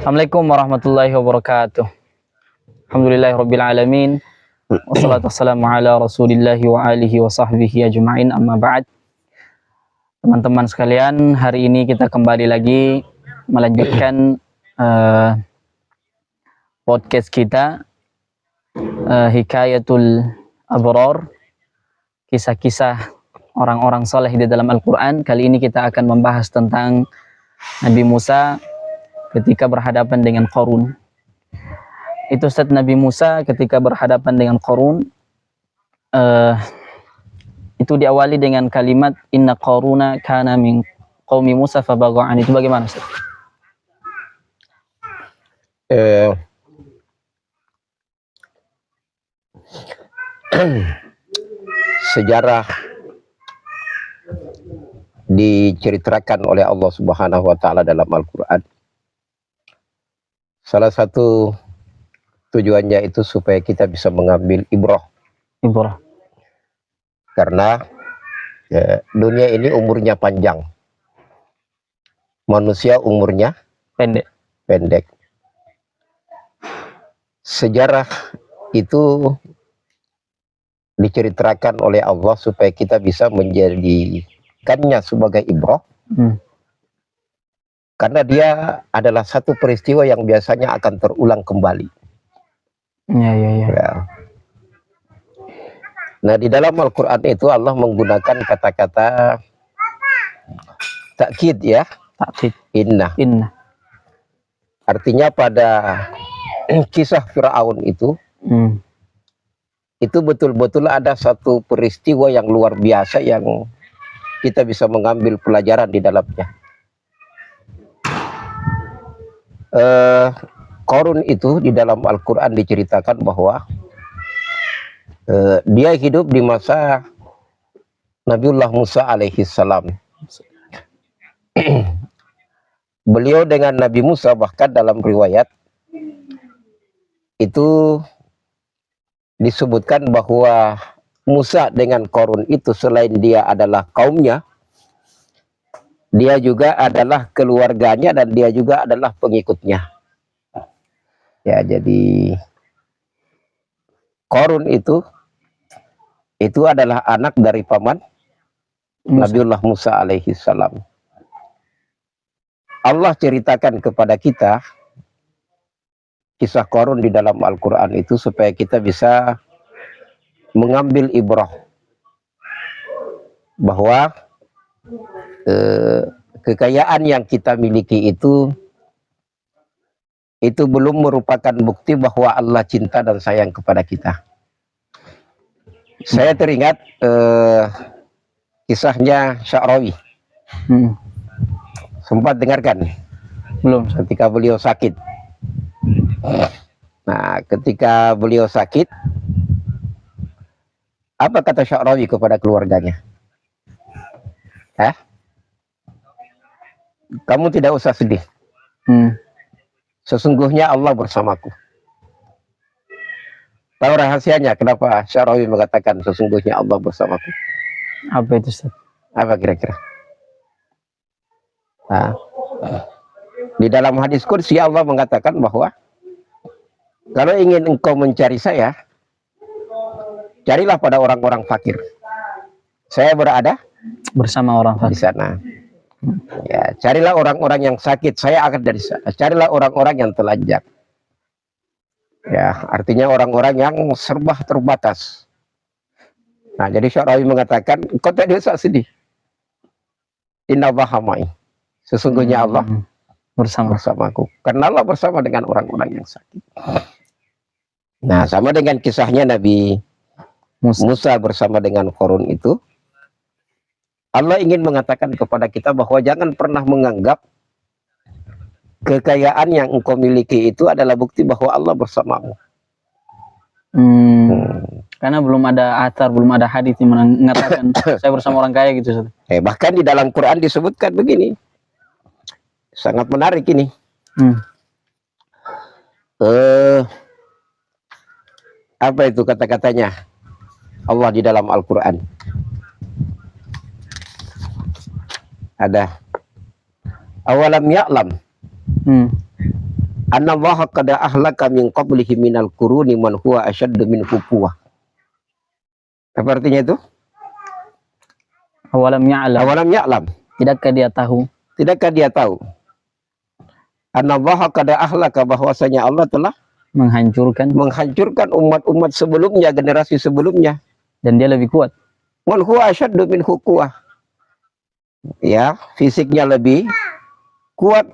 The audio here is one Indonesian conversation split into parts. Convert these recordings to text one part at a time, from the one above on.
Assalamualaikum warahmatullahi wabarakatuh. Alhamdulillahirabbil alamin. Wassalatu wassalamu ala Rasulillahi wa alihi wa sahbihi ajma'in, amma ba'd. Teman-teman sekalian, hari ini kita kembali lagi melanjutkan podcast kita, Hikayatul Abrar, kisah-kisah orang-orang saleh di dalam Al-Quran. Kali ini kita akan membahas tentang Nabi Musa ketika berhadapan dengan Qarun. Itu Ustaz, Nabi Musa ketika berhadapan dengan Qarun, itu diawali dengan kalimat inna Qaruna kana min qaumi Musa fabagha. Itu bagaimana Ustaz? Sejarah diceritakan oleh Allah Subhanahu wa taala dalam Al-Qur'an. Salah satu tujuannya itu supaya kita bisa mengambil ibrah. Karena dunia ini umurnya panjang, manusia umurnya pendek. Sejarah itu diceritakan oleh Allah supaya kita bisa menjadikannya sebagai ibrah. Karena dia adalah satu peristiwa yang biasanya akan terulang kembali. Ya. Nah, di dalam Al-Quran itu Allah menggunakan kata-kata takkid, ya. Takkid. Inna. Artinya pada kisah Fir'aun itu betul-betul ada satu peristiwa yang luar biasa yang kita bisa mengambil pelajaran di dalamnya. Qarun itu di dalam Al-Quran diceritakan bahwa dia hidup di masa Nabiullah Musa alaihi salam. Beliau dengan Nabi Musa, bahkan dalam riwayat itu disebutkan bahwa Musa dengan Qarun itu selain dia adalah kaumnya, dia juga adalah keluarganya dan dia juga adalah pengikutnya. Ya, jadi Qarun itu adalah anak dari paman Nabiullah Musa alaihi salam. Allah ceritakan kepada kita kisah Qarun di dalam Al-Quran itu supaya kita bisa mengambil ibrah bahwa kekayaan yang kita miliki itu belum merupakan bukti bahwa Allah cinta dan sayang kepada kita. Saya teringat kisahnya Sya'rawi. Sempat dengarkan? Belum. Ketika beliau sakit. Nah, ketika beliau sakit, apa kata Sya'rawi kepada keluarganya? Kamu tidak usah sedih. Sesungguhnya Allah bersamaku. Tahu rahasianya kenapa Sya'rawi mengatakan sesungguhnya Allah bersamaku? Apa itu Ustaz? Apa kira-kira? Di dalam hadis qudsi Allah mengatakan bahwa kalau ingin engkau mencari saya, carilah pada orang-orang fakir. Saya berada Bersama orang di fakir. sana. Ya, carilah orang-orang yang sakit, saya akan dari sana. Carilah orang-orang yang telanjang. Ya, artinya orang-orang yang serba terbatas. Nah, jadi Sya'rawi mengatakan, kau tidak usah sedih. Inna Allaha ma'i. Sesungguhnya Allah bersamaku. Karena Allah bersama dengan orang-orang yang sakit. Nah, sama dengan kisahnya Nabi Musa bersama dengan Qarun itu, Allah ingin mengatakan kepada kita bahwa jangan pernah menganggap kekayaan yang engkau miliki itu adalah bukti bahwa Allah bersamamu. Karena belum ada athar, belum ada hadis yang mengatakan saya bersama orang kaya gitu. Bahkan di dalam Quran disebutkan begini, sangat menarik ini. Apa itu kata-katanya Allah di dalam Al-Quran? Ada awalam ya'lam Annallaha qad ahlaka min qablihi minal quruni man huwa asyaddu minhu quwwah. Apa artinya itu? Awalam ya'lam. Awalam ya'lam. Tidakkah dia tahu? Tidakkah dia tahu? Annallaha qad ahlaka, bahwasanya Allah telah Menghancurkan. umat-umat sebelumnya, generasi sebelumnya. Dan dia lebih kuat. Man huwa asyaddu minhu quwwah. Ya, fisiknya lebih kuat,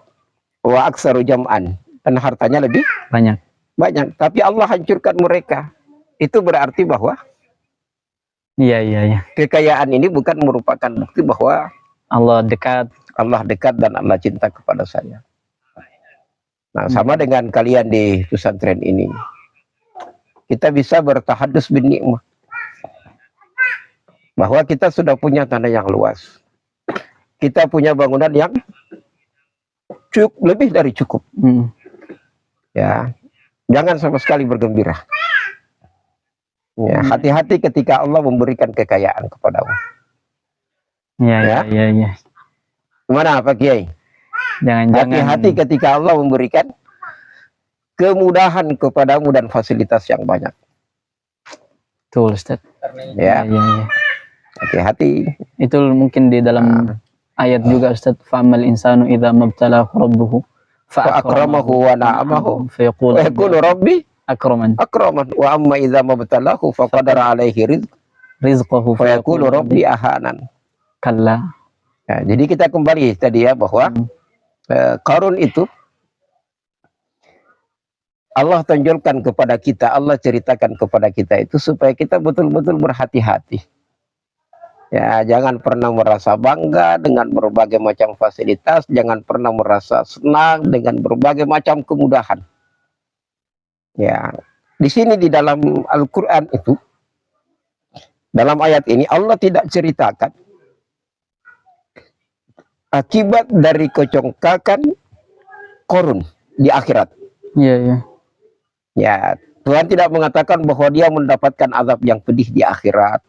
wa aksaru jam'an, dan hartanya lebih Banyak. banyak. Tapi Allah hancurkan mereka. Itu berarti bahwa Iya. kekayaan ini bukan merupakan bukti bahwa Allah dekat. Allah dekat dan Allah cinta kepada saya. Nah, sama dengan kalian di pesantren ini. Kita bisa bertahadus bin nikmah. Bahwa kita sudah punya tanah yang luas. Kita punya bangunan yang cukup, lebih dari cukup. Ya, jangan sama sekali bergembira. Ya, hati-hati ketika Allah memberikan kekayaan kepadamu. Iya. Gimana Pak Kiai? Jangan-jangan. Hati-hati ketika Allah memberikan kemudahan kepadamu dan fasilitas yang banyak. Betul, Ustaz. Ya, Iya. hati-hati. Itu mungkin di dalam ayat juga, Ustaz. Fa'amal insanu idza mabtalahu rabbuhu Fa'akramahu wa na'amahu fa wa yaqulu rabbi akraman wa amma idza mabtalahu faqadara alaihi rizqahu fa yaqulu rabbi ahanan. kalla. Ya, jadi kita kembali tadi ya bahwa Qarun itu Allah tonjolkan kepada kita, Allah ceritakan kepada kita itu supaya kita betul-betul berhati-hati. Ya, jangan pernah merasa bangga dengan berbagai macam fasilitas, jangan pernah merasa senang dengan berbagai macam kemudahan. Ya, di sini di dalam Al-Qur'an itu, dalam ayat ini Allah tidak ceritakan akibat dari kecongkakan Qarun di akhirat. Iya. Ya, Tuhan tidak mengatakan bahwa dia mendapatkan azab yang pedih di akhirat.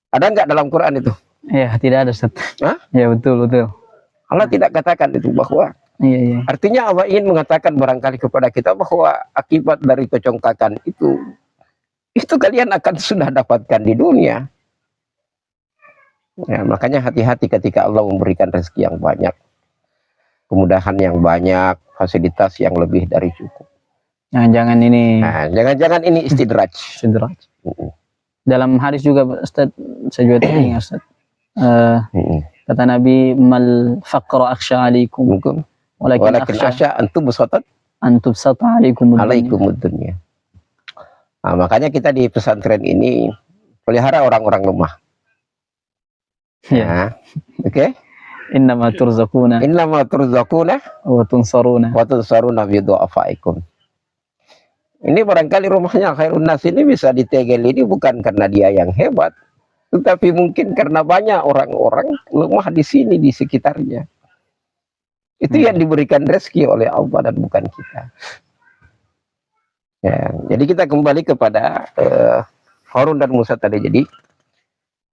Ada nggak dalam Quran itu? Iya, tidak ada, Ustaz. Hah? Ya, betul. Allah tidak katakan itu, bahwa Iya. artinya Allah ingin mengatakan barangkali kepada kita bahwa akibat dari kecongkakan itu kalian akan sudah dapatkan di dunia. Ya, makanya hati-hati ketika Allah memberikan rezeki yang banyak, kemudahan yang banyak, fasilitas yang lebih dari cukup. Jangan-jangan ini Nah, jangan-jangan ini istidraj. sidraj. Dalam hadis juga, Ustaz, saya juga teringat, Ustaz. Kata Nabi, mal faqra akhsha alaikum walakin akhsha antum besotot antubsata alaikumud dunya. Nah, makanya kita di pesantren ini pelihara orang-orang lemah. Ya. Nah, oke. Innama turzaquna wa wa tunsaruna bi du'afaikum. Ini barangkali rumahnya Khairun Nas ini bisa ditegel ini bukan karena dia yang hebat, tetapi mungkin karena banyak orang-orang lemah di sini, di sekitarnya. Itu yang diberikan rezeki oleh Allah dan bukan kita. Ya, jadi kita kembali kepada Harun dan Musa tadi. Jadi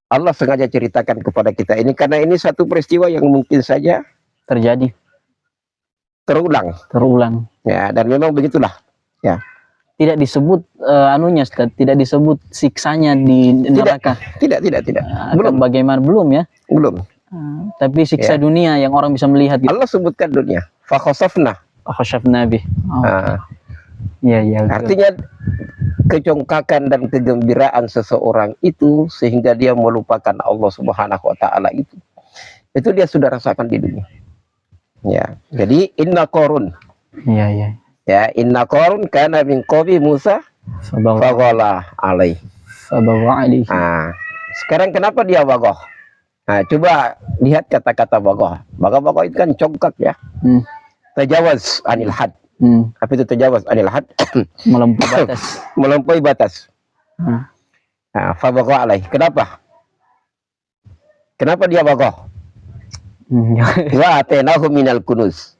Allah sengaja ceritakan kepada kita ini karena ini satu peristiwa yang mungkin saja terjadi, terulang. Ya, dan memang begitulah. Ya. Tidak disebut anunya, Ustaz, tidak disebut siksanya di neraka. Tidak. Belum. Bagaimana belum ya? Belum. Tapi siksa dunia yang orang bisa melihat. Gitu. Allah sebutkan dunia. Fakhasafna. Fakhasafna bih. Iya. Artinya kecongkakan dan kegembiraan seseorang itu sehingga dia melupakan Allah Subhanahu wa taala itu dia sudah rasakan di dunia. Ya. Jadi inna Qarun. Iya. Ya, inna Qarun kana min qaumi Musa faghala alaihi. Nah, sekarang kenapa dia bagoh? Nah, coba lihat kata-kata bagoh. Bagoh itu kan congkak ya. Tajawaz anil had. Apa itu tajawaz anil had? Melampaui batas. Nah, faghala alaihi. Kenapa dia bagoh? Wa atainahu minal kunuz.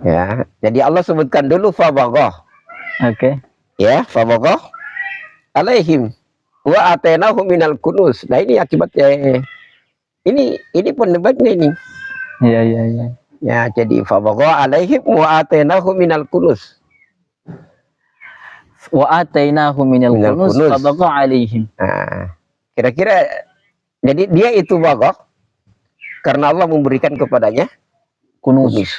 Ya, jadi Allah sebutkan dulu fabagah. Oke. Ya, fabagah alaihim wa atainahu minal kunuz. Nah, ini akibatnya. Ini penyebabnya ini. Iya. Ya, jadi fabagha alaihim wa atainahu minal kunuz. Wa atainahu minal Minal kunuz kunuz. fabagha alaihim. Nah, kira-kira jadi dia itu bagha karena Allah memberikan kepadanya Kunuz. kunuz.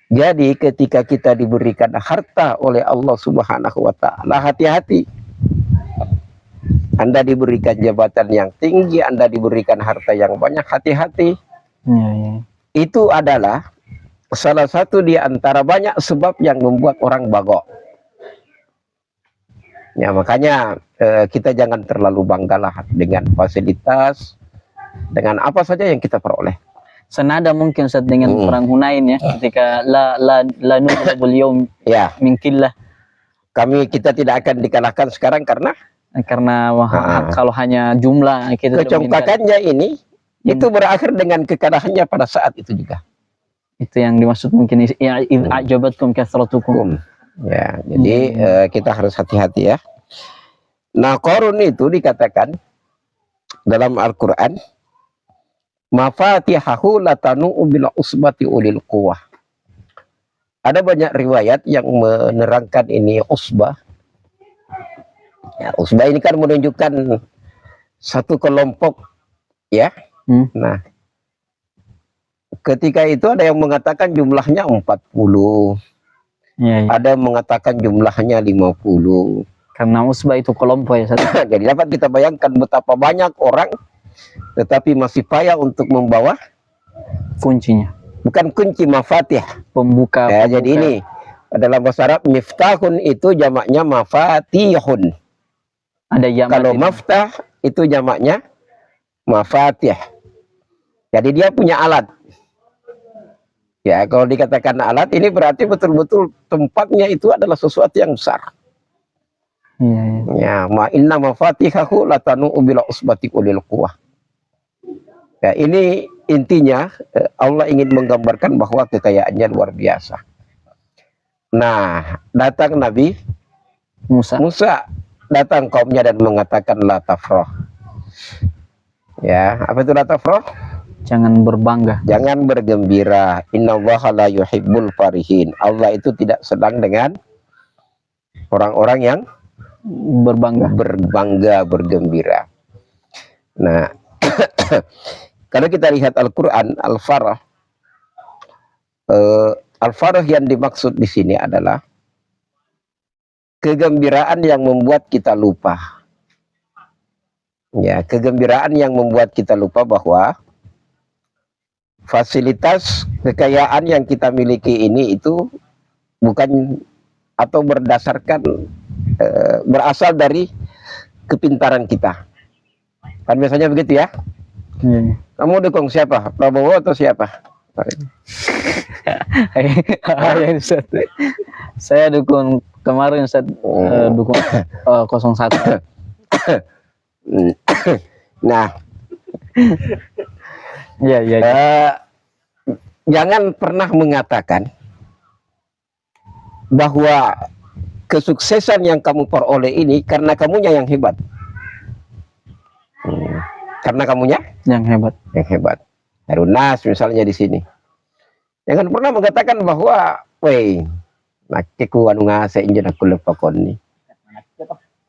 Jadi ketika kita diberikan harta oleh Allah Subhanahu wa taala, hati-hati. Anda diberikan jabatan yang tinggi, Anda diberikan harta yang banyak, hati-hati. Ya, ya. Itu adalah salah satu di antara banyak sebab yang membuat orang bagok. Ya, makanya kita jangan terlalu banggalah dengan fasilitas, dengan apa saja yang kita peroleh. Senada mungkin Ustaz dengan perang Hunain ya, ketika la nughlabul yawm Ya, min qillah. kita tidak akan dikalahkan sekarang karena Kalau hanya jumlah kita kecongkakannya ini itu berakhir dengan kekalahannya pada saat itu juga. Itu yang dimaksud mungkin ya ajabatkum kasratukum. Ya, jadi kita harus hati-hati ya. Nah, Qarun itu dikatakan dalam Al-Qur'an mafatihahu latanu bil usbati ulil quwah. Ada banyak riwayat yang menerangkan ini usbah. Ya, usbah ini kan menunjukkan satu kelompok ya. Nah, ketika itu ada yang mengatakan jumlahnya 40. Ya, ya. Ada yang mengatakan jumlahnya 50. Karena usbah itu kelompok ya. Jadi dapat kita bayangkan betapa banyak orang tetapi masih payah untuk membawa kuncinya. Bukan kunci, mafatih. Pembuka. Ya, jadi ini dalam bahasa Arab miftahun itu jamaknya mafatihun. Ada jamak. Kalau maftah itu jamaknya mafatih. Jadi dia punya alat. Ya, kalau dikatakan alat ini berarti betul-betul tempatnya itu adalah sesuatu yang besar. Ya, ya. Ya, ma inna mafatihahu latanu bila usbati ulil quwah. Ya, ini intinya Allah ingin menggambarkan bahwa kekayaannya luar biasa. Nah, datang Nabi Musa datang kaumnya dan mengatakan la tafrah. Ya, apa itu la tafrah? Jangan berbangga. Jangan bergembira. Innallaha la yuhibbul farihin. Allah itu tidak sedang dengan orang-orang yang berbangga, bergembira. Nah, kalau kita lihat Al-Quran, Al-Farah, Al-Farah yang dimaksud di sini adalah kegembiraan yang membuat kita lupa. Ya, kegembiraan yang membuat kita lupa bahwa fasilitas kekayaan yang kita miliki ini itu bukan atau berdasarkan berasal dari kepintaran kita. Kan biasanya begitu ya. Kamu dukung siapa? Prabowo atau siapa? Saya dukung kemarin Ustaz, dukung 01. Nah, ya. Jangan pernah mengatakan bahwa kesuksesan yang kamu peroleh ini karena kamunya yang hebat. Karena kamunya yang hebat. Harunas misalnya di sini. Jangan pernah mengatakan bahwa, weh, nakeku anu ngase injen aku lepakon nih.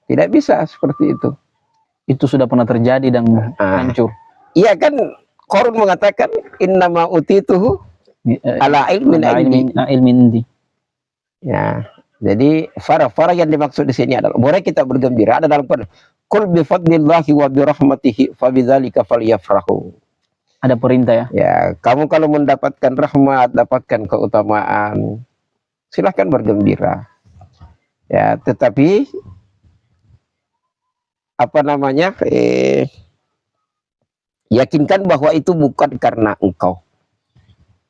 Tidak bisa seperti itu. Itu sudah pernah terjadi dan hancur. Iya kan, Qarun mengatakan innama utituhu ala ilmin indi. Ya, jadi farah yang dimaksud di sini adalah boleh kita bergembira. Ada dalam Quran. Qul bi fadlillahi wa bi rahmatihi fa bidzalika falyafrahu. Ada perintah ya. Ya, kamu kalau mendapatkan rahmat, dapatkan keutamaan, silahkan bergembira. Ya, tetapi apa namanya? Yakinkan bahwa itu bukan karena engkau.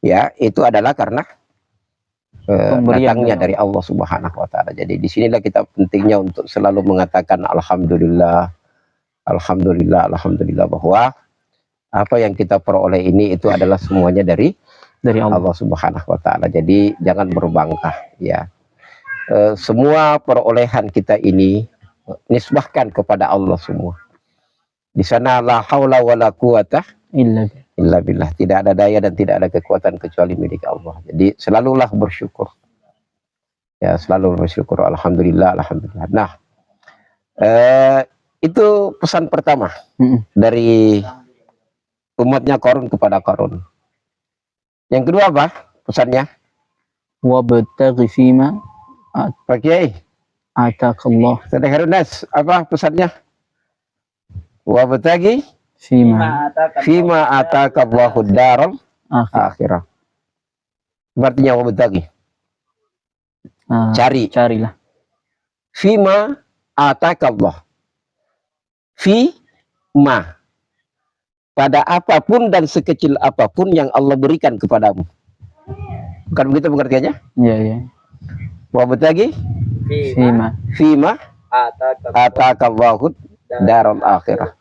Ya, itu adalah karena datangnya dari Allah Subhanahu wa taala. Jadi di sinilah kita pentingnya untuk selalu mengatakan alhamdulillah, alhamdulillah, alhamdulillah, bahwa apa yang kita peroleh ini itu adalah semuanya dari Allah Subhanahu wa taala. Jadi jangan berbangga ya. Semua perolehan kita ini nisbahkan kepada Allah semua. Di sana la haula wala quwata illa billah. Tidak ada daya dan tidak ada kekuatan kecuali milik Allah. Jadi selalulah bersyukur. Ya, selalu bersyukur. Alhamdulillah, alhamdulillah. Nah, itu pesan pertama dari umatnya Qarun kepada Qarun. Yang kedua apa pesannya? Wabtaghi fima Pak Kiai, atakallah Ustaz Harunas, apa pesannya? Wabtaghi fima fima ataka Allahu daral akhirah. Artinya wabtaghi, cari. Carilah. Fima ataka Allah. Fima, pada apapun dan sekecil apapun yang Allah berikan kepadamu. Bukan begitu pengertiannya? Iya, iya. Wabtaghi fima ataka Allahu daral akhirah.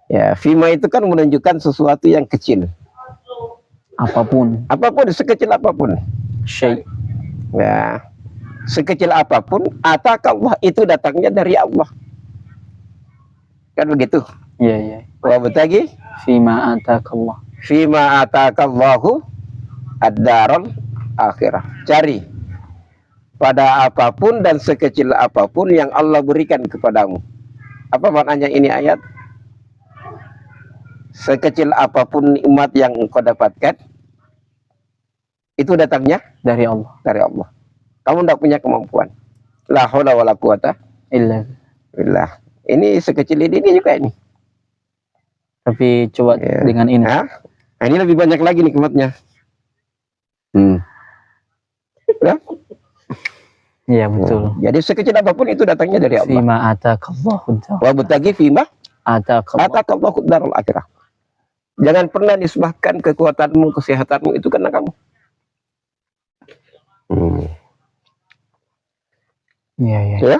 Ya, fima itu kan menunjukkan sesuatu yang kecil. Apapun. Apapun, sekecil apapun. Syai'. Ya, sekecil apapun, ataka Allah itu datangnya dari Allah. Kan begitu? Iya, iya. Wabtaghi Fima atakallah. fima ataka Allahu ad-daral akhirah. Cari pada apapun dan sekecil apapun yang Allah berikan kepadamu. Apa maknanya ini ayat? Sekecil apapun nikmat yang engkau dapatkan, itu datangnya Dari Allah. dari Allah. Kamu tidak punya kemampuan. La haula wala quwata Illa. billah. Ini sekecil ini juga ini. Tapi coba Ya. dengan ini. Nah, ini lebih banyak lagi nikmatnya. Ya? Iya, betul. Jadi sekecil apapun itu datangnya dari Allah. Fima atakallahu Wabtaghi fima atakallah. ataka Allahu darul akhirah. Jangan pernah nisbahkan kekuatanmu, kesehatanmu itu karena kamu. Iya, iya. Ya?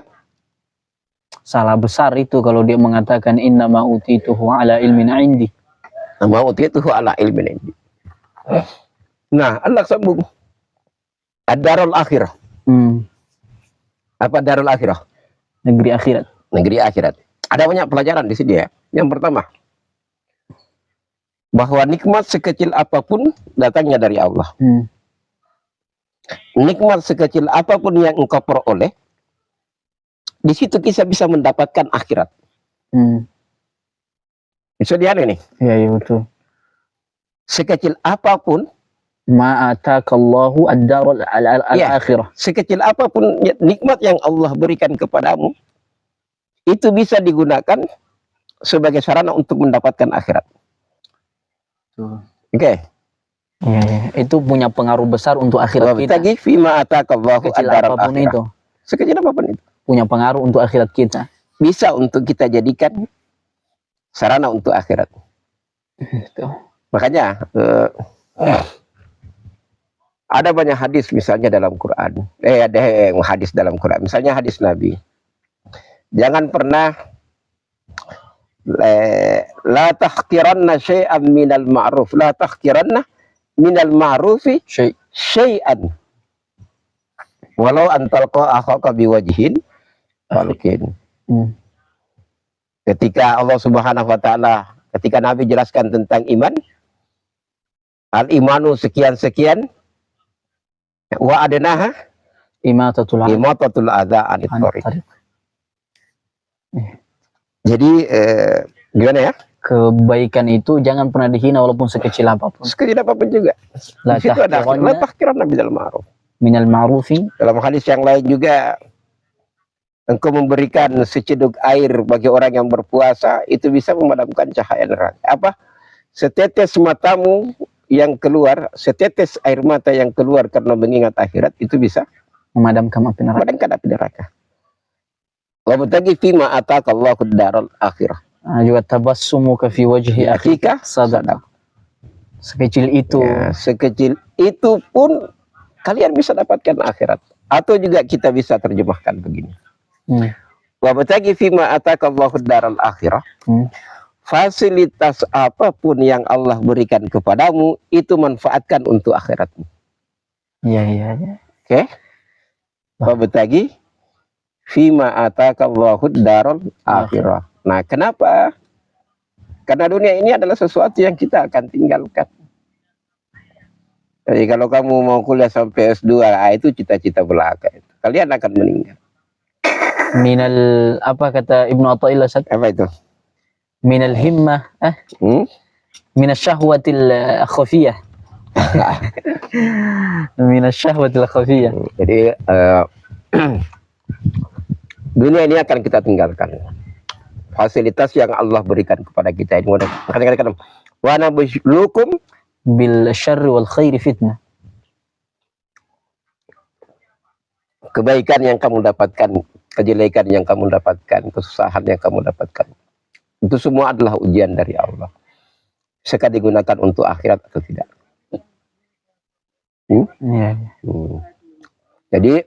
Salah besar itu kalau dia mengatakan innama utituhu ala ilmin indi. Nama utituhu ala ilmin indi. Nah, Allah sambung. Ad-darul akhirah. Apa darul akhirah? Negeri akhirat. Negeri akhirat. Ada banyak pelajaran di sini ya. Yang pertama, bahwa nikmat sekecil apapun datangnya dari Allah. Nikmat sekecil apapun yang engkau peroleh, di situ kita bisa mendapatkan akhirat. Bisa dialih nih. Iya, iya, betul. Sekecil apapun, Ma'atakallahu ad-darul al-akhirah. sekecil apapun nikmat yang Allah berikan kepadamu, itu bisa digunakan sebagai sarana untuk mendapatkan akhirat. Oke. Iya, iya. Itu punya pengaruh besar untuk akhirat kita. Wabtaghi fima ataka Allahu Sekecil ad-daral apapun akhirah. itu Sekecil apapun itu punya pengaruh untuk akhirat kita. bisa untuk kita jadikan sarana untuk akhirat. Makanya ada banyak hadis misalnya dalam Quran. Ada hadis dalam Quran. Misalnya hadis Nabi. Jangan pernah la tahqiranna syai'an minal ma'ruf. La tahqiranna minal ma'rufi syai'an. Walau antalqa akhaka biwajhin falkin. Ketika Allah Subhanahu wa taala, ketika Nabi jelaskan tentang iman, al-imanu sekian-sekian, wa adnaha Imatatul adza anit thariq. Jadi gimana ya? Kebaikan itu jangan pernah dihina walaupun sekecil apapun. Sekecil apapun juga. La Di situ ada la tahqiranna minal ma'ruf. Minal ma'rufi. Dalam hadis yang lain juga, engkau memberikan seceduk air bagi orang yang berpuasa, itu bisa memadamkan cahaya neraka. Apa? Setetes matamu yang keluar, setetes air mata yang keluar karena mengingat akhirat, itu bisa memadamkan api neraka. Memadamkan api neraka. Wabtaghi fima ataka Allahu ad-daral akhirah. Juga tabassumuka fi wajhi akhika sadaqah. Sekecil itu. Ya, sekecil itu pun kalian bisa dapatkan akhirat. Atau juga kita bisa terjemahkan begini. Wabtaghi fima ataka Allahu ad-daral akhirah. Fasilitas apapun yang Allah berikan kepadamu, itu manfaatkan untuk akhiratmu. Iya, iya, iya. Oke. Wabtaghi fima ataka Allahu ad-daral akhirah. Nah, kenapa Karena dunia ini adalah sesuatu yang kita akan tinggalkan. Jadi kalau kamu mau kuliah sampai S2, itu cita-cita belaka. Kalian akan meninggal. Minal, apa kata Ibnu Athaillah, Ustaz? Apa itu? Minal himmah, minal syahwatil khafiyah. Minal syahwatil khafiyah. Jadi dunia ini akan kita tinggalkan. Fasilitas yang Allah berikan kepada kita ini. Kadang-kadang wa nabluukum Bil syarri wal khairi fitnah. Kebaikan yang kamu dapatkan, kejelekan yang kamu dapatkan, kesusahan yang kamu dapatkan, itu semua adalah ujian dari Allah. Bisa digunakan untuk akhirat atau tidak? Iya. Jadi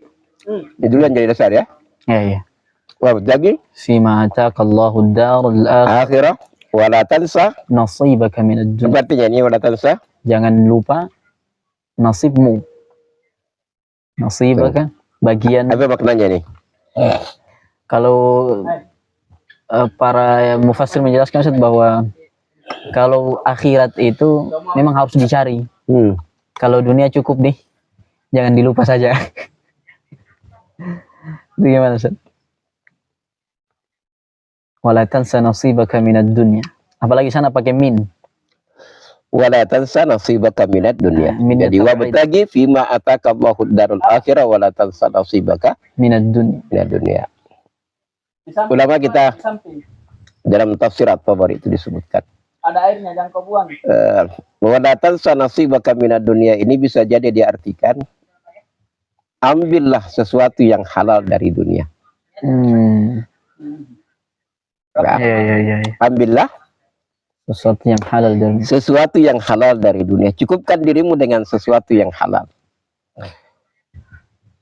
itu yang jadi dasar ya. Iya. Wah, jadi Fima ataqallahu ad-darul akhirah wala tansa, nasibaka minad dunya. artinya ini wala tansa, Jangan lupa nasibmu. Nasibaka, bagian. apa maknanya nih? Kalau para mufassir menjelaskan, Ustaz, bahwa kalau akhirat itu memang harus dicari. Kalau dunia cukup nih, jangan dilupa saja. Itu gimana, Ustaz? Wala tansa nasibaka minad dunya. Apalagi sana pakai min. Wala tansa nasibaka minad dunya. Jadi wabtagi fima ataka Allahu darul akhirah wala tansa nasibaka minad dunya. Minad dunya. Ulama kita dalam tafsir At-Tabari itu disebutkan. Ada airnya, jangan kau buang. Wala tansa nasibaka minad dunya ini bisa jadi diartikan ambillah sesuatu yang halal dari dunia. Ya. Iya. Ambillah Sesuatu yang halal dari. sesuatu yang halal dari dunia. Cukupkan dirimu dengan sesuatu yang halal.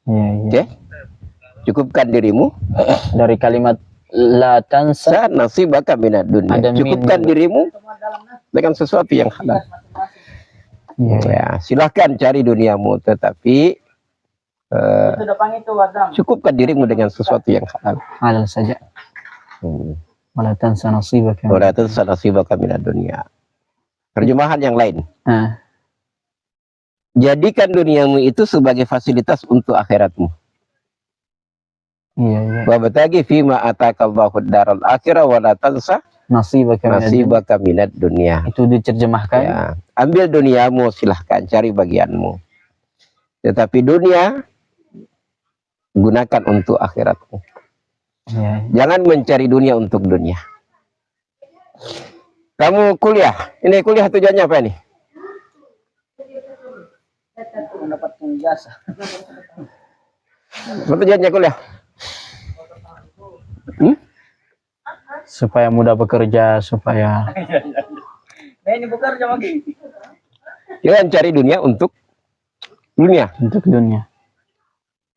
Iya. Oke? Cukupkan dirimu Dari kalimat la tansa. nasibaka minad dunya. Ada min Cukupkan juga. dirimu dengan sesuatu yang halal. Iya. Ya, silahkan cari duniamu, tetapi Itu depan itu Wadam. cukupkan dirimu dengan sesuatu yang halal. Halal saja. Wala tansa nasibaka. Wala tansa nasibaka minad dunya. Terjemahan yang lain. Jadikan duniamu itu sebagai fasilitas untuk akhiratmu. Iya. Wabtagi fima ataka Allahu darul akhirah wala tansa Nasibaka minad dunya. nasibaka minad dunya. Itu diterjemahkan. Ya, ambil duniamu, silahkan cari bagianmu. Tetapi dunia gunakan untuk akhiratmu. Iya. Jangan mencari dunia untuk dunia. Kamu kuliah, ini kuliah tujuannya apa ini? Mendapatkan jasa. Apa tujuannya kuliah? Supaya mudah bekerja, supaya Nah, ini bekerja lagi. Jangan cari dunia untuk dunia. untuk dunia.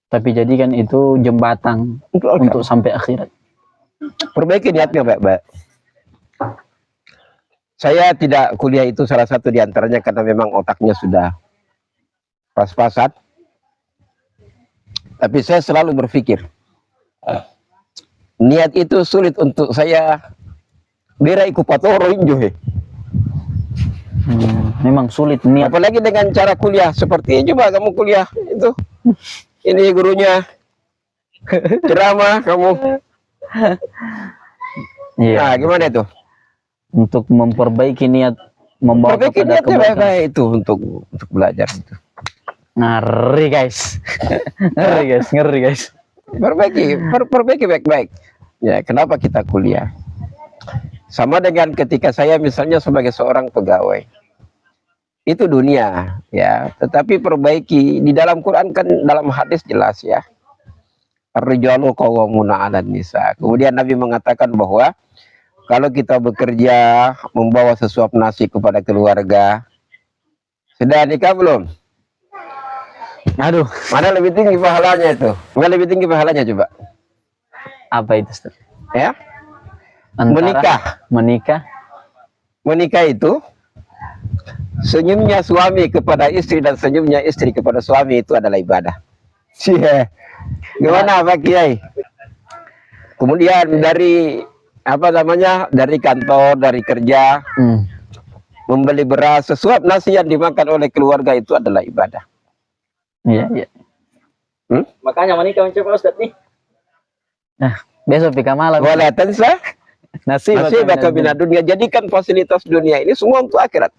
Tapi jadikan itu jembatan untuk sampai akhirat. Perbaiki niatnya baik-baik. Saya tidak kuliah itu salah satu diantaranya karena memang otaknya sudah pas-pasan. Tapi saya selalu berpikir, niat itu sulit untuk saya berai kupatoro injo. Memang sulit niat. Apalagi dengan cara kuliah seperti ini. Coba kamu kuliah itu. Ini gurunya ceramah kamu. Iya. Nah, gimana itu? Untuk memperbaiki niat, membawa Perbaiki kepada niatnya kebaikan. baik-baik itu untuk belajar itu. Ngeri guys. Ngeri guys. Perbaiki baik-baik. Ya, kenapa kita kuliah? Sama dengan ketika saya misalnya sebagai seorang pegawai. Itu dunia, ya. Tetapi perbaiki di dalam Quran kan dalam hadis jelas ya. Ar-rijalu qawwamuna 'alan nisa. Kemudian Nabi mengatakan bahwa kalau kita bekerja membawa sesuap nasi kepada keluarga, sudah nikah belum? Aduh, Mana lebih tinggi pahalanya itu? Mana lebih tinggi pahalanya coba? apa itu, Ustaz? Ya, Antara menikah. menikah itu senyumnya suami kepada istri dan senyumnya istri kepada suami itu adalah ibadah. Cie, gimana Pak Kiai? Kemudian dari apa namanya, dari kantor, dari kerja, membeli beras, sesuap nasi yang dimakan oleh keluarga itu adalah ibadah. Iya, iya. Makanya menikah mencoba Ustaz nih. Nah, besok pika malam. Wala tansa Nasi nasibaka minad dunya. Jadikan fasilitas dunia ini semua untuk akhirat.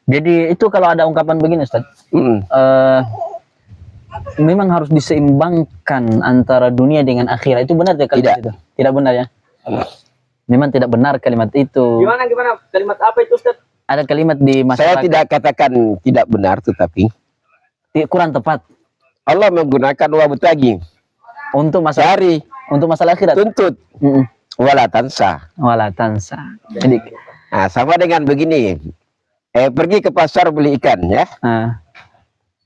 Jadi itu kalau ada ungkapan begini Ustaz, memang harus diseimbangkan antara dunia dengan akhirat. Itu benar ya kalimat Tidak. itu? Tidak benar ya? Memang tidak benar kalimat itu. Gimana kalimat apa itu Ustaz? Ada kalimat di Saya masyarakat tidak katakan tidak benar, tetapi kurang tepat Allah menggunakan wabtagi, untuk masalah cari, akhirat. tuntut, wala tansa. Wala tansa. Jadi Nah, sama dengan begini, pergi ke pasar beli ikan ya,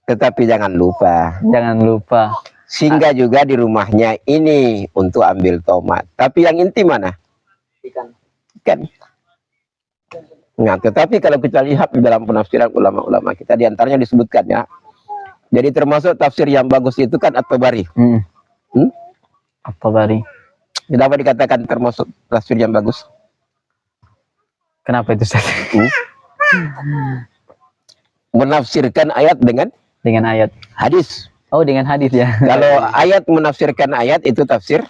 tetapi jangan lupa jangan lupa singgah juga di rumahnya ini untuk ambil tomat. Tapi yang inti mana? Ikan. Ikan. Nah, tetapi kalau kita lihat di dalam penafsiran ulama-ulama kita, diantaranya disebutkan ya. Jadi termasuk tafsir yang bagus itu kan At-Tabari. At-Tabari. Kenapa dikatakan termasuk tafsir yang bagus? Kenapa itu Ustaz? Menafsirkan ayat dengan Dengan ayat. hadis. Oh, dengan hadis ya. Kalau ayat menafsirkan ayat itu tafsir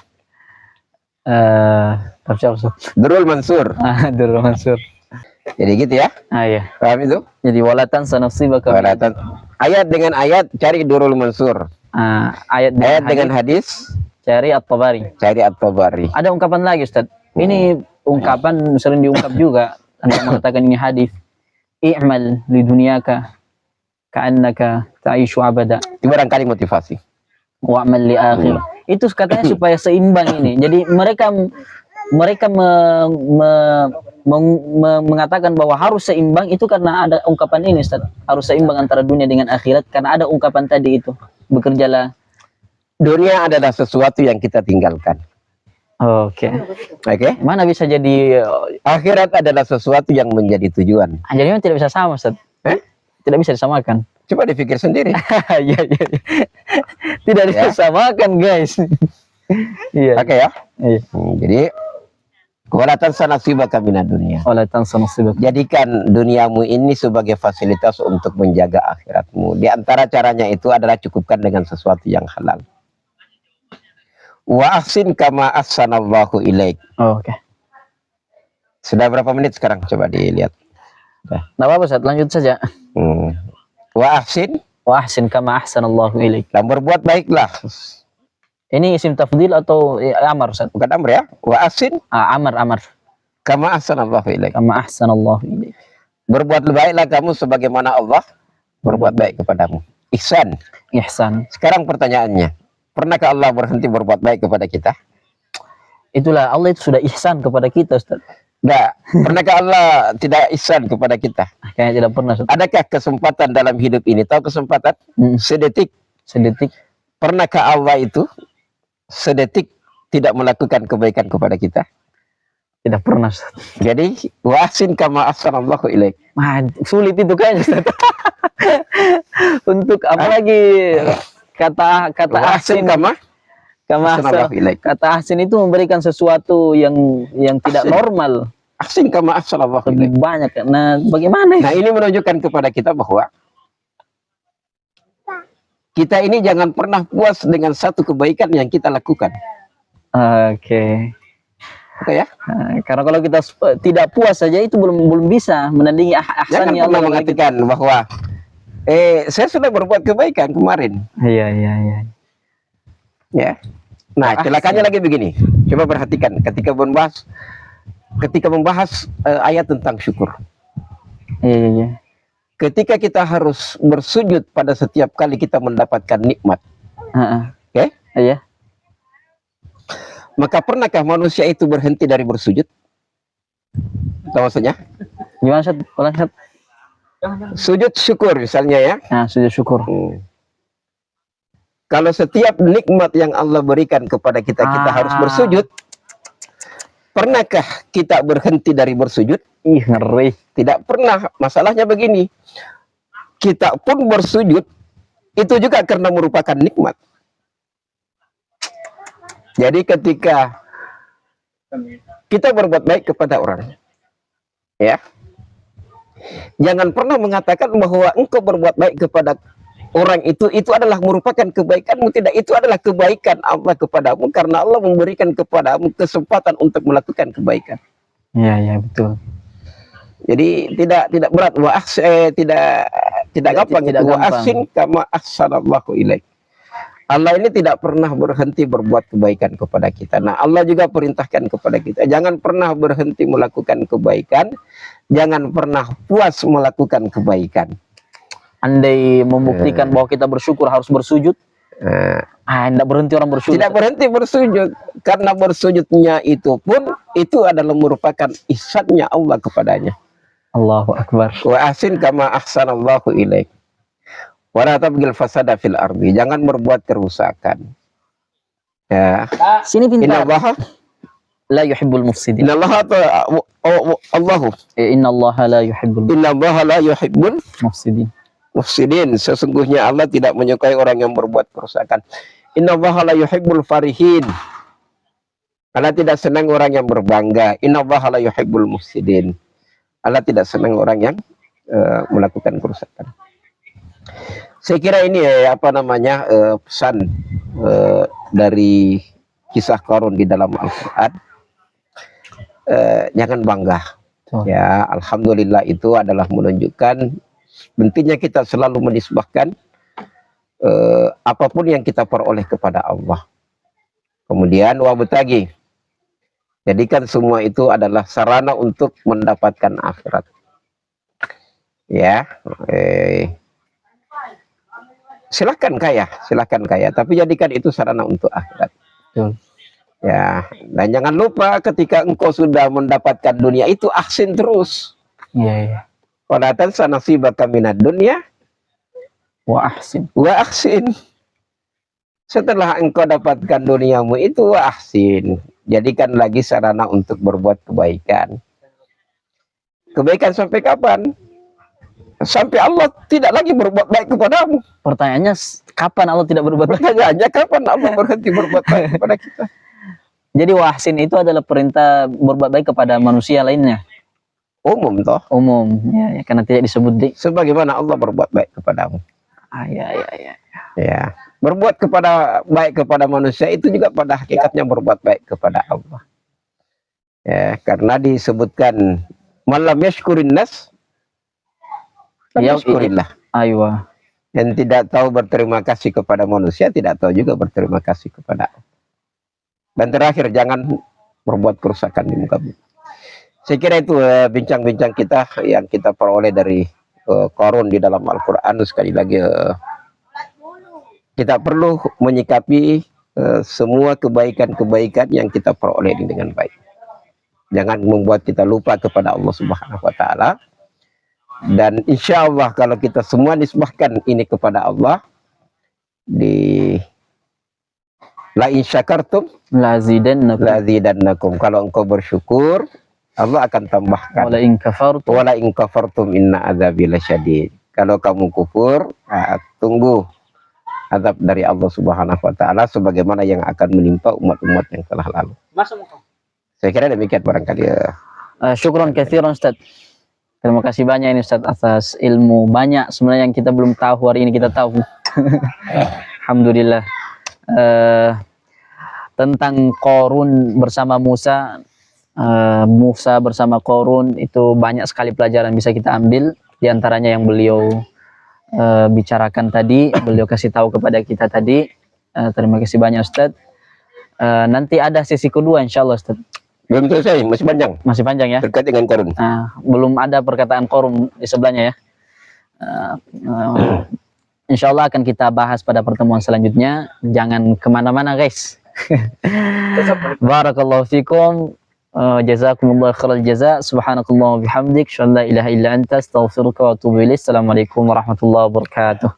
Tafsir Ustaz. Durul Mansur. Durul Mansur. Jadi gitu ya. Iya. Paham itu? Jadi wala tansa nasibaka min- Walatan. Ayat dengan ayat cari Durul Mansur. ayat Dengan hadis cari At-Tabari. cari At-Tabari. Ada ungkapan lagi Ustaz. Ini ungkapan sering diungkap juga untuk mengatakan ini hadis. I'mal li dunyaka ka'annaka ta'ishu abada Itu barangkali motivasi. wa'mal li akhir. Itu katanya supaya seimbang ini. Jadi mereka mengatakan bahwa harus seimbang itu karena ada ungkapan ini Ustaz. Harus seimbang antara dunia dengan akhirat karena ada ungkapan tadi itu. Bekerjalah. Dunia adalah sesuatu yang kita tinggalkan. Oke. Oke? Mana bisa jadi Akhirat adalah sesuatu yang menjadi tujuan. jadi memang tidak bisa sama Ustaz. Tidak bisa disamakan. Coba dipikir sendiri. Iya, iya. Tidak Ya. disamakan, guys. Iya. Oke ya. Iya. Jadi wala tansa nasibaka minad dunya. Wala tansa nasibaka. Jadikan duniamu ini sebagai fasilitas untuk menjaga akhiratmu. Di antara caranya itu adalah cukupkan dengan sesuatu yang halal. Wa ahsin kama ahsanallahu ilaik. Oke. Sudah berapa menit sekarang? Coba dilihat. Nah, apa Ustaz? Lanjut saja. Wa ahsin, Wa ahsin kama ahsanallahu ilaik. dan berbuat baiklah. Ini isim tafdil atau amar Ustaz? Bukan amr ya. Wa ahsin Amar. kama ahsanallahu ilaik. Kama ahsanallahu ilaik. Berbuat baiklah kamu sebagaimana Allah berbuat baik kepadamu. Ihsan. Ihsan. Sekarang pertanyaannya, pernahkah Allah berhenti berbuat baik kepada kita? Itulah Allah itu sudah ihsan kepada kita Ustaz. Tidak. Pernahkah Allah tidak ihsan kepada kita? Kayaknya tidak pernah Ustaz. Adakah kesempatan dalam hidup ini? Tahu kesempatan? Sedetik. Sedetik. Pernahkah Allah itu sedetik tidak melakukan kebaikan kepada kita? Tidak pernah Ustaz. Jadi wa ahsin kama ahsanallahu ilaik. Sulit itu kayaknya Ustaz. Untuk apalagi kata Wa ahsin ahsin kama kama ahsanallahu ilaik. kata ahsin itu memberikan sesuatu yang tidak Ahsin. normal. Ahsin kama ahsanallahu ilaik. Lebih banyak. Nah, bagaimana Nah, ini menunjukkan kepada kita bahwa kita ini jangan pernah puas dengan satu kebaikan yang kita lakukan. Oke. Oke ya? Nah, karena kalau kita tidak puas saja itu belum bisa menandingi Jangan ahsannya pernah Allah. mengatakan bahwa saya sudah berbuat kebaikan kemarin. Iya. Ya. Nah, celakanya lagi begini. Coba perhatikan ketika membahas ayat tentang syukur. Iya. Ketika kita harus bersujud pada setiap kali kita mendapatkan nikmat. Oke? Iya. Maka pernahkah manusia itu berhenti dari bersujud? Tahu maksudnya? Gimana Ustaz? Ulang Ustaz. Sujud syukur misalnya ya. Nah, sujud syukur. Kalau setiap nikmat yang Allah berikan kepada kita, kita harus bersujud. Pernahkah kita berhenti dari bersujud? Ih, ngeri. Tidak pernah. Masalahnya begini. Kita pun bersujud, itu juga karena merupakan nikmat. Jadi ketika Kita berbuat baik kepada orang. Ya. Jangan pernah mengatakan bahwa engkau berbuat baik kepada orang itu adalah merupakan kebaikanmu. Tidak, itu adalah kebaikan Allah kepadamu karena Allah memberikan kepadamu kesempatan untuk melakukan kebaikan. Ya, ya, betul. Jadi tidak berat, tidak gampang, tidak itu wa gampang. ahsin kama ahsanallahu ilaik. Allah ini tidak pernah berhenti berbuat kebaikan kepada kita. Nah, Allah juga perintahkan kepada kita, jangan pernah berhenti melakukan kebaikan, jangan pernah puas melakukan kebaikan. Andai membuktikan bahwa kita bersyukur harus bersujud, tidak berhenti orang bersujud. Tidak berhenti bersujud, karena bersujudnya itu pun itu adalah merupakan ihsannya Allah kepadanya. Allahu Akbar. Wa ahsin kama ahsanallahu ilaik. Wa la tabghil fasada fil ardi. Jangan berbuat kerusakan. Ya. Sini pintar. Innallaha La yuhibbul mufsidin. Allahu Innallaha la yuhibbul innallaha la yuhibbul mufsidin. mufsidin. Sesungguhnya Allah tidak menyukai orang yang berbuat kerusakan. Innallaha la yuhibbul farihin. Allah tidak senang orang yang berbangga. Innallaha la yuhibbul mufsidin. Allah tidak senang orang yang melakukan kerusakan. Saya kira ini pesan dari kisah Qarun di dalam Al-Quran. Jangan bangga. Ya, alhamdulillah itu adalah menunjukkan pentingnya kita selalu menisbahkan apapun yang kita peroleh kepada Allah. Kemudian wabtagi, jadikan semua itu adalah sarana untuk mendapatkan akhirat. Ya, silakan kaya, tapi jadikan itu sarana untuk akhirat. Ya, dan jangan lupa ketika engkau sudah mendapatkan dunia itu ahsin terus. Iya. Wala tansa nasibaka minad dunya Wa ahsin. wa ahsin. Setelah engkau dapatkan duniamu itu wa ahsin, jadikan lagi sarana untuk berbuat kebaikan. Kebaikan sampai kapan? Sampai Allah tidak lagi berbuat baik kepadamu. Pertanyaannya, kapan Allah tidak berbuat baik? Pertanyaannya, kapan Allah berhenti berbuat baik kepada kita? Jadi wahsin itu adalah perintah berbuat baik kepada manusia lainnya. Umum toh. Umum, ya, karena tidak disebut di. Sebagaimana Allah berbuat baik kepadamu. Ya. Ya, berbuat baik kepada manusia itu juga pada hakikatnya berbuat baik kepada Allah. Ya, karena disebutkan malam yashkurin nas, yashkurillah. Aywa. Yang tidak tahu berterima kasih kepada manusia, tidak tahu juga berterima kasih kepada Allah. Dan terakhir, jangan berbuat kerusakan di muka bumi. Saya kira itu bincang-bincang kita yang kita peroleh dari Qarun di dalam Al-Quran. Sekali lagi kita perlu menyikapi semua kebaikan-kebaikan yang kita peroleh dengan baik. Jangan membuat kita lupa kepada Allah Subhanahu wa Ta'ala. Dan insya Allah kalau kita semua nisbahkan ini kepada Allah, di la in syakartum lazidannakum. Kalau engkau bersyukur, Allah akan tambahkan. Wala in kafartum inna adzabi lasyadid. Kalau kamu kufur, tunggu azab dari Allah Subhanahu wa Ta'ala sebagaimana yang akan menimpa umat-umat yang telah lalu. Saya kira demikian barangkali. Syukron katsiran Ustaz. Terima kasih banyak ini Ustaz atas ilmu banyak sebenarnya yang kita belum tahu, hari ini kita tahu. Alhamdulillah. Tentang Qarun bersama Musa, Musa bersama Qarun itu banyak sekali pelajaran bisa kita ambil. Di antaranya yang beliau bicarakan tadi, beliau kasih tahu kepada kita tadi. Terima kasih banyak Ustaz. Nanti ada sesi kedua insyaallah Ustaz. Belum selesai, masih panjang. Masih panjang ya. Terkait dengan Qarun. Belum ada perkataan Qarun di sebelahnya ya. Insyaallah akan kita bahas pada pertemuan selanjutnya. Jangan kemana-mana guys. Barakallahu fikum. Jazakumullah khairal jaza. Subhanakallah wa bihamdik. Asyhadu an la ilaha illa anta astaghfiruka wa atubu ilaik. Assalamualaikum warahmatullahi wabarakatuh.